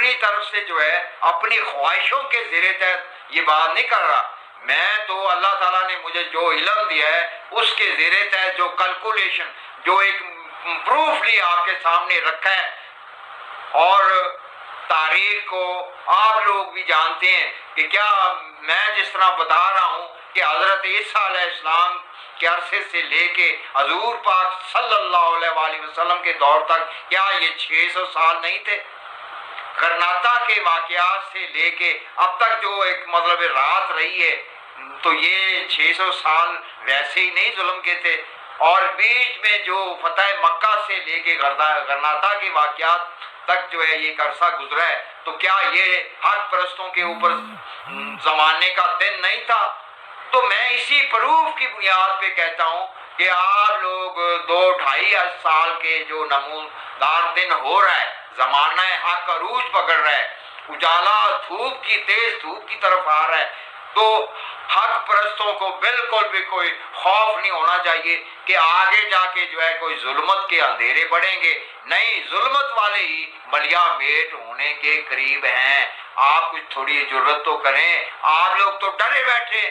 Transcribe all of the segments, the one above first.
اپنی طرف سے جو ہے اپنی خواہشوں کے زیر تحت یہ بات نہیں کر رہا. میں تو اللہ تعالیٰ نے مجھے جو علم دیا ہے اس کے زیر تحت جو کیلکولیشن، جو ایک پروفلی آپ کے سامنے رکھا ہے. اور تاریخ کو آپ لوگ بھی جانتے ہیں کہ کیا میں جس طرح بتا رہا ہوں کہ حضرت عیسیٰ علیہ السلام کے عرصے سے لے کے حضور پاک صلی اللہ علیہ وآلہ وسلم کے دور تک کیا یہ 600 سال نہیں تھے؟ غرناطہ کے واقعات سے لے کے اب تک جو ایک مطلب رات رہی ہے تو یہ 600 سال ویسے ہی نہیں ظلم کے تھے. اور بیچ میں جو فتح مکہ سے لے کے غرناطہ کے واقعات تک جو ہے یہ عرصہ گزرا ہے تو کیا یہ حق پرستوں کے اوپر زمانے کا دن نہیں تھا؟ تو میں اسی پروف کی بنیاد پہ کہتا ہوں کہ آپ لوگ 2-2.5 سال کے جو نمودار دن ہو رہا ہے، زمانہ حق عروج پکڑ رہا ہے، اجالا دھوپ کی تیز دھوپ کی طرف آ رہا ہے، تو حق پرستوں کو بالکل بھی کوئی خوف نہیں ہونا چاہیے کہ آگے جا کے جو ہے کوئی ظلمت کے اندھیرے بڑھیں گے. نہیں، ظلمت والے ہی ملیا میٹ ہونے کے قریب ہیں. آپ کچھ تھوڑی جرت تو کریں. آپ لوگ تو ڈرے بیٹھے.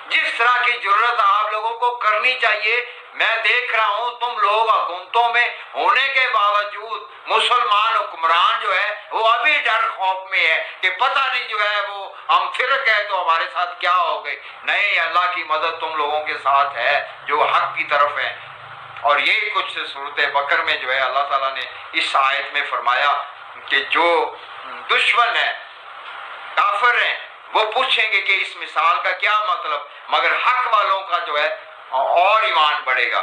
جس طرح کی جرت آپ لوگوں کو کرنی چاہیے. میں دیکھ رہا ہوں تم لوگ حکومتوں میں ہونے کے باوجود مسلمان حکمران جو ہے وہ ابھی ڈر خوف میں ہے کہ پتہ نہیں جو ہے وہ ہم پھر گئے تو ہمارے ساتھ کیا ہو گئے. نہیں، اللہ کی مدد تم لوگوں کے ساتھ ہے جو حق کی طرف ہے. اور یہ کچھ صورت بقر میں جو ہے اللہ تعالیٰ نے اس آیت میں فرمایا کہ جو دشمن ہے، کافر ہیں، وہ پوچھیں گے کہ اس مثال کا کیا مطلب، مگر حق والوں کا جو ہے اور ایمان بڑھے گا.